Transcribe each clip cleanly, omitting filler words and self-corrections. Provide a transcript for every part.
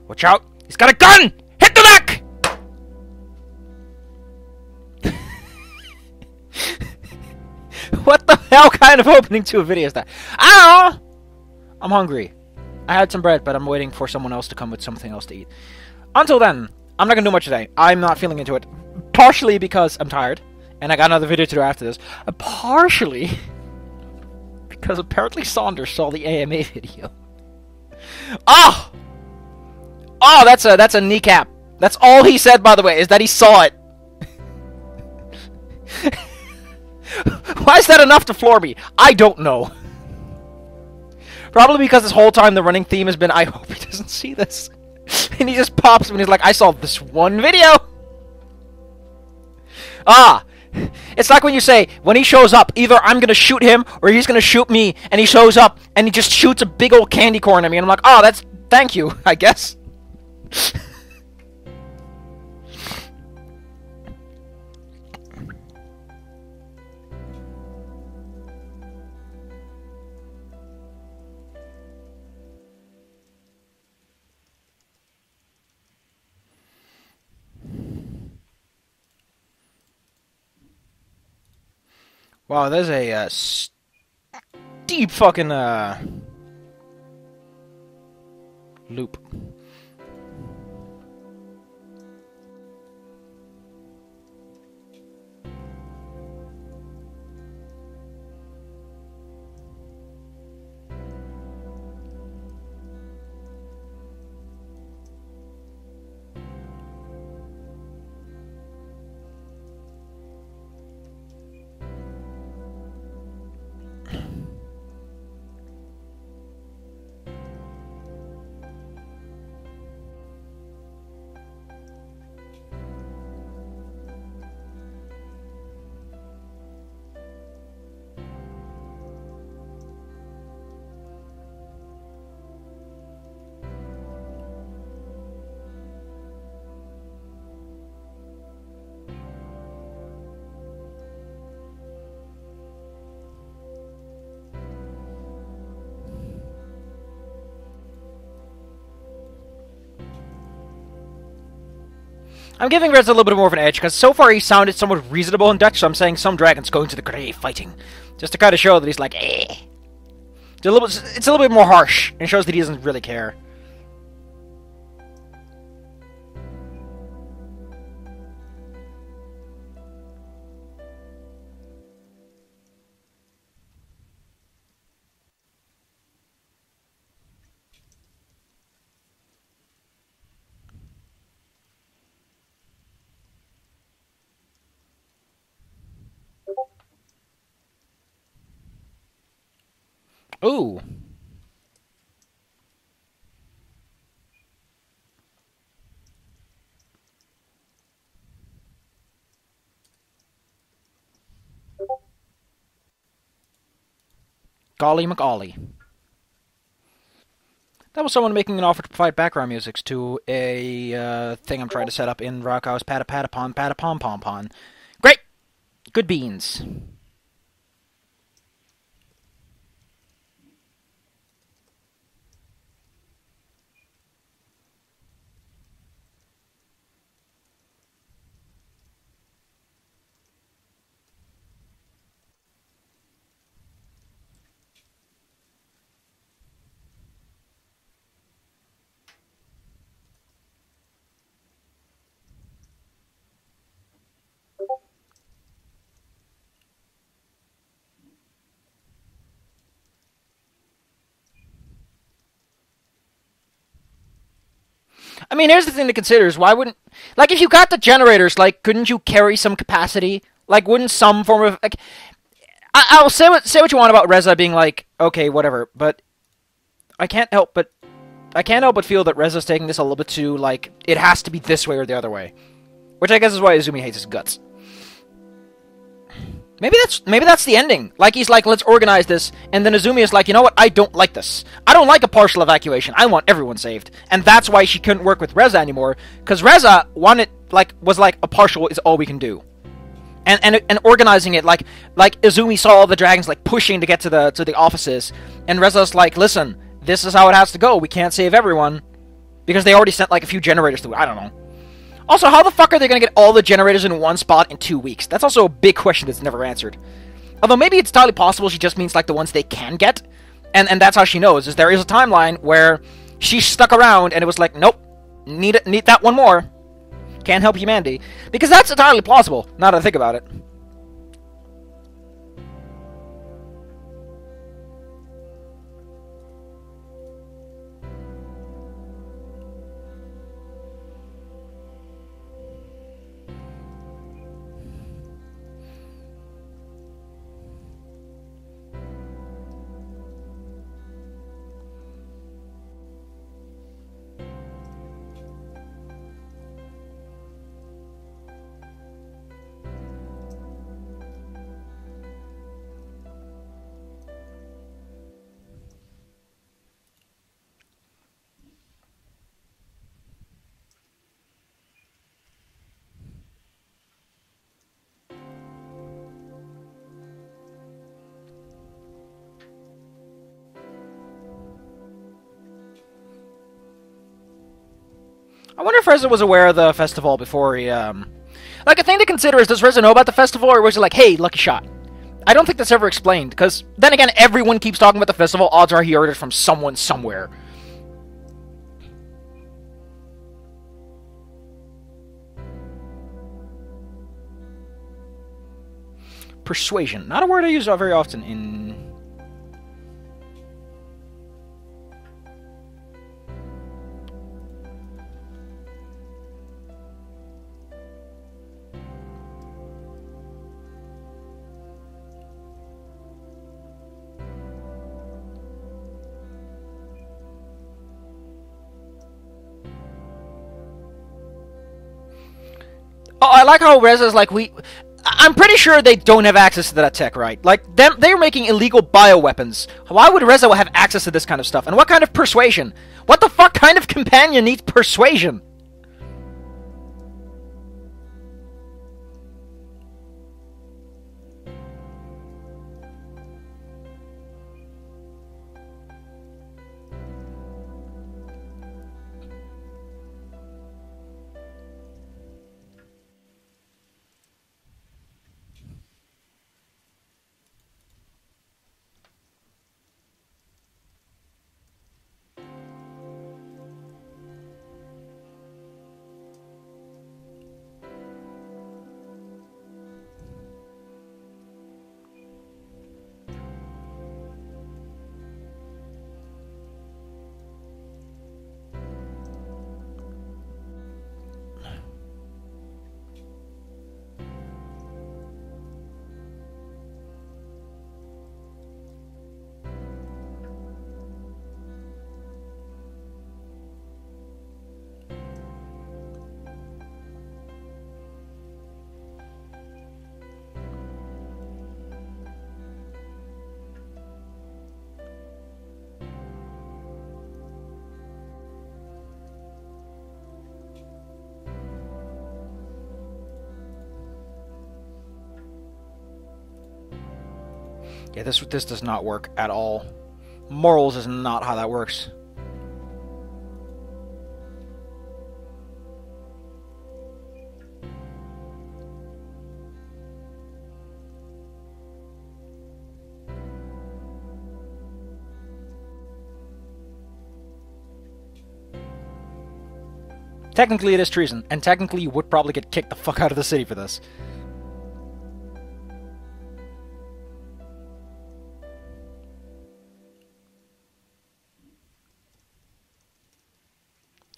Watch out! He's got a gun! Hit the neck! What the hell kind of opening to a video is that? Ow! I'm hungry. I had some bread, but I'm waiting for someone else to come with something else to eat. Until then, I'm not gonna do much today. I'm not feeling into it. Partially because I'm tired, and I got another video to do after this. Partially because apparently Saunders saw the AMA video. Oh! Oh, that's a kneecap. That's all he said, by the way, is that he saw it. Why is that enough to floor me? I don't know. Probably because this whole time the running theme has been, I hope he doesn't see this. And he just pops and he's like, I saw this one video. Ah. It's like when you say, when he shows up, either I'm gonna shoot him or he's gonna shoot me, and he shows up and he just shoots a big old candy corn at me, and I'm like, oh, that's, thank you, I guess. Wow, there's a steep fucking loop. I'm giving Reza a little bit more of an edge, because so far he sounded somewhat reasonable in Dutch, so I'm saying some dragons going to the grave fighting. Just to kind of show that he's like, eh. It's a little bit more harsh, and shows that he doesn't really care. Ooh. Golly McGolly. That was someone making an offer to provide background music to a thing I'm trying to set up in Rockhouse Patapon. Great! Good beans. I mean, here's the thing to consider is why wouldn't... Like, if you got the generators, like, couldn't you carry some capacity? Like, wouldn't some form of... Like, I'll say what you want about Reza being like, okay, whatever, but I can't help but feel that Reza's taking this a little bit too, like, it has to be this way or the other way. Which I guess is why Izumi hates his guts. Maybe that's the ending. Like, he's like, let's organize this, and then Izumi is like, you know what, I don't like this. I don't like a partial evacuation. I want everyone saved. And that's why she couldn't work with Reza anymore, because Reza was like, a partial is all we can do. And organizing it, like Izumi saw all the dragons, like, pushing to get to the offices, and Reza's like, listen, this is how it has to go. We can't save everyone. Because they already sent like a few generators through. I don't know. Also, how the fuck are they going to get all the generators in one spot in 2 weeks? That's also a big question that's never answered. Although maybe it's entirely possible she just means like the ones they can get. And that's how she knows, is there is a timeline where she stuck around and it was like, nope, need that one more. Can't help humanity. Because that's entirely plausible, now that I think about it. I wonder if Reza was aware of the festival before he, Like, a thing to consider is, does Reza know about the festival, or was he like, hey, lucky shot? I don't think that's ever explained, because, then again, everyone keeps talking about the festival, odds are he heard it from someone somewhere. Persuasion. Not a word I use very often in... Oh, I like how Reza's like, I'm pretty sure they don't have access to that tech, right? Like, they're making illegal bioweapons. Why would Reza have access to this kind of stuff? And what kind of persuasion? What the fuck kind of companion needs persuasion? Yeah, this does not work at all. Morals is not how that works. Technically it is treason, and technically you would probably get kicked the fuck out of the city for this.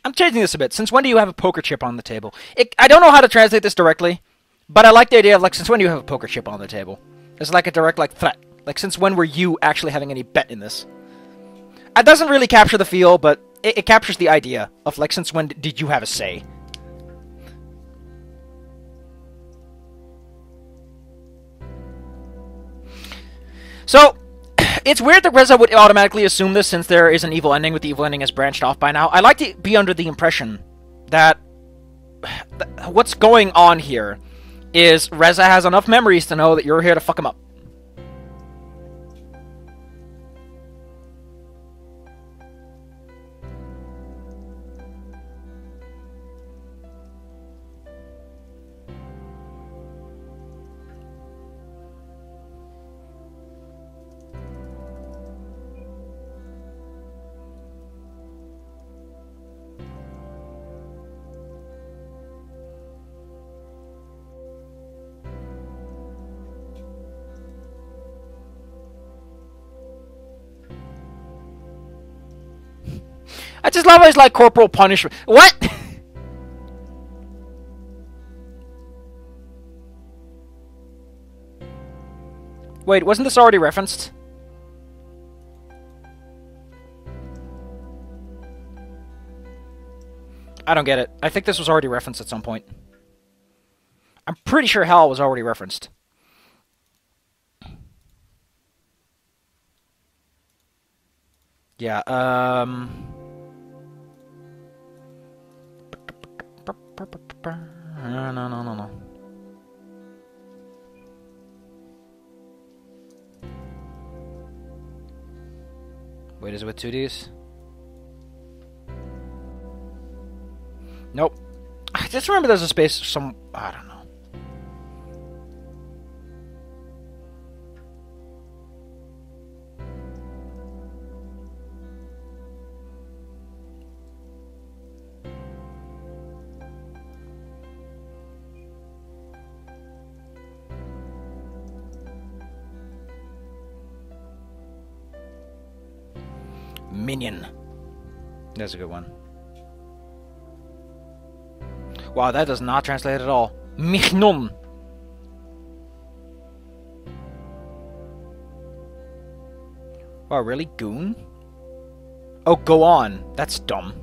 I'm changing this a bit. Since when do you have a poker chip on the table? I don't know how to translate this directly, but I like the idea of, like, since when do you have a poker chip on the table? It's like a direct, like, threat. Like, since when were you actually having any bet in this? It doesn't really capture the feel, but it captures the idea of, like, since when did you have a say? So, it's weird that Reza would automatically assume this since there is an evil ending, with the evil ending has branched off by now. I like to be under the impression that what's going on here is Reza has enough memories to know that you're here to fuck him up. Bratislava is like corporal punishment. What? Wait, wasn't this already referenced? I don't get it. I think this was already referenced at some point. I'm pretty sure hell was already referenced. Yeah, No. Wait, is it with 2Ds? Nope. I just remember there's a space some... I don't know. Minion. That's a good one. Wow, that does not translate at all. Mignon. Oh, really? Goon? Oh, go on. That's dumb.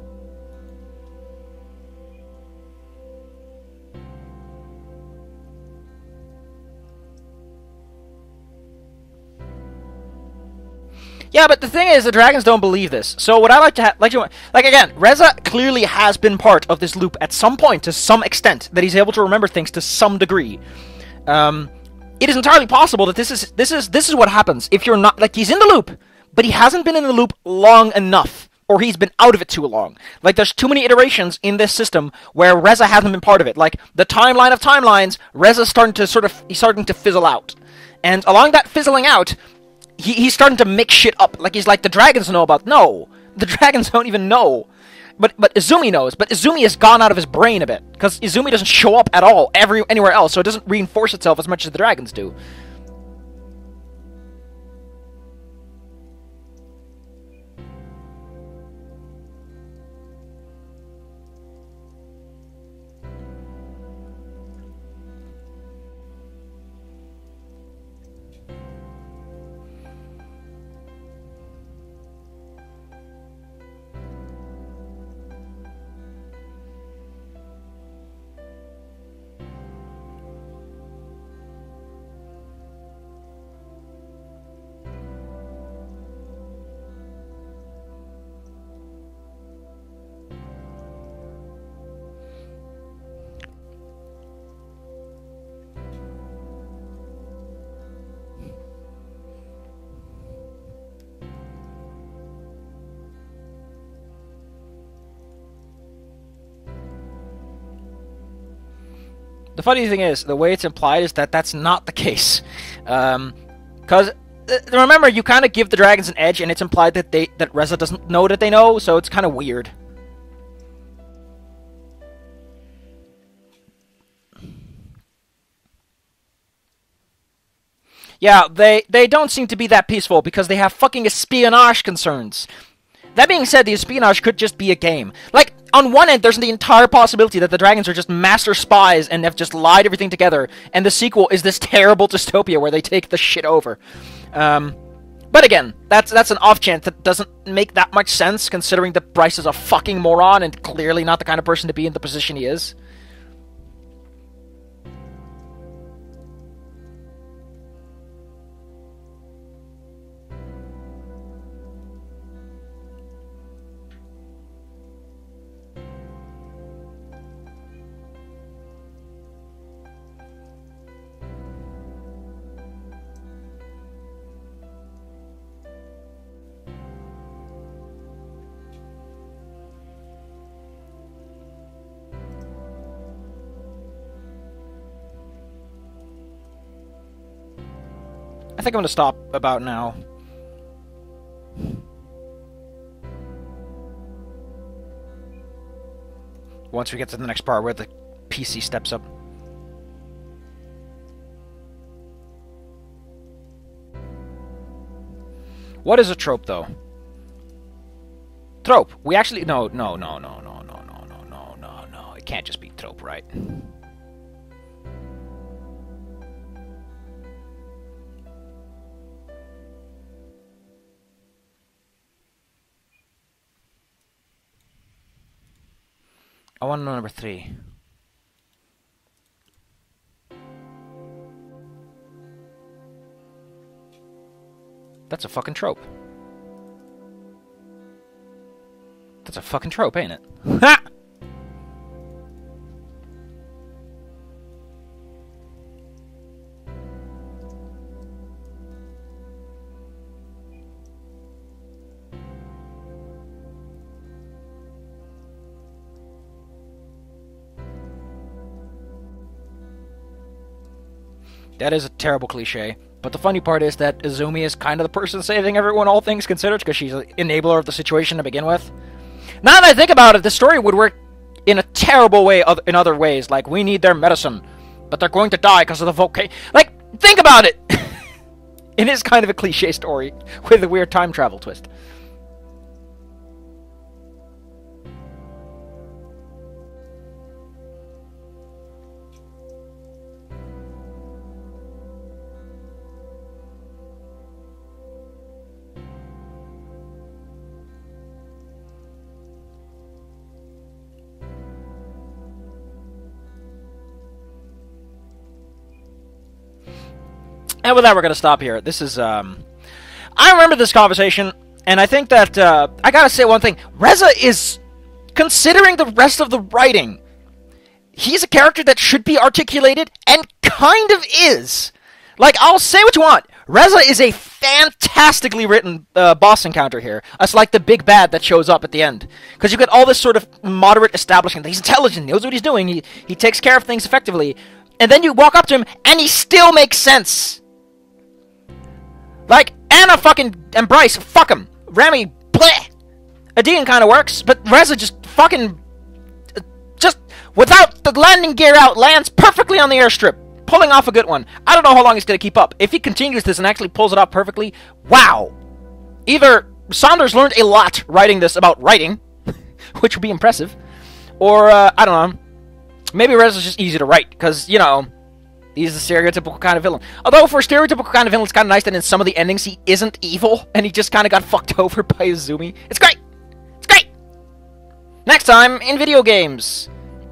Yeah, but the thing is, the dragons don't believe this. So what I like to like again, Reza clearly has been part of this loop at some point, to some extent, that he's able to remember things to some degree. It is entirely possible that this is what happens if you're not, like, he's in the loop, but he hasn't been in the loop long enough, or he's been out of it too long. Like, there's too many iterations in this system where Reza hasn't been part of it. Like, the timeline of timelines, Reza's starting to fizzle out, and along that fizzling out, he's starting to mix shit up. Like, he's like, the dragons know about... No! The dragons don't even know. But Izumi knows. But Izumi has gone out of his brain a bit. Because Izumi doesn't show up at all anywhere else. So it doesn't reinforce itself as much as the dragons do. The funny thing is, the way it's implied is that that's not the case. Because, remember, you kind of give the dragons an edge, and it's implied that Reza doesn't know that they know, so it's kind of weird. Yeah, they don't seem to be that peaceful, because they have fucking espionage concerns. That being said, the espionage could just be a game. Like, on one end, there's the entire possibility that the dragons are just master spies and have just lied everything together, and the sequel is this terrible dystopia where they take the shit over. But again, that's an off chance that doesn't make that much sense, considering that Bryce is a fucking moron and clearly not the kind of person to be in the position he is. I think I'm going to stop about now. Once we get to the next part where the PC steps up. What is a trope, though? Trope. We actually... No. It can't just be trope, right? I want to know number 3. That's a fucking trope. That's a fucking trope, ain't it? Ha! That is a terrible cliche. But the funny part is that Izumi is kind of the person saving everyone, all things considered, because she's an enabler of the situation to begin with. Now that I think about it, the story would work in a terrible way in other ways. Like, we need their medicine, but they're going to die because of the volcano. Like, think about it! It is kind of a cliche story with a weird time travel twist. And with that, we're going to stop here. This is, I remember this conversation, and I think that, I gotta say one thing. Reza is, considering the rest of the writing, he's a character that should be articulated, and kind of is. Like, I'll say what you want. Reza is a fantastically written boss encounter here. It's like the big bad that shows up at the end. Because you get all this sort of moderate establishment. He's intelligent, knows what he's doing, he takes care of things effectively. And then you walk up to him, and he still makes sense. Like, Anna and Bryce, fuck him. Remy, bleh. Adine kind of works, but Reza just fucking... just, without the landing gear out, lands perfectly on the airstrip. Pulling off a good one. I don't know how long he's going to keep up. If he continues this and actually pulls it off perfectly, wow. Either Saunders learned a lot writing this about writing, which would be impressive, or, I don't know. Maybe Reza's just easy to write, because, you know... he's a stereotypical kind of villain. Although, for a stereotypical kind of villain, it's kind of nice that in some of the endings he isn't evil, and he just kind of got fucked over by Izumi. It's great! It's great! Next time, in video games.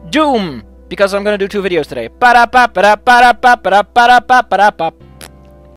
Doom! Because I'm gonna do 2 videos today. Ba-da-ba-ba-da-ba-da-ba-da-ba-da-ba-da-ba.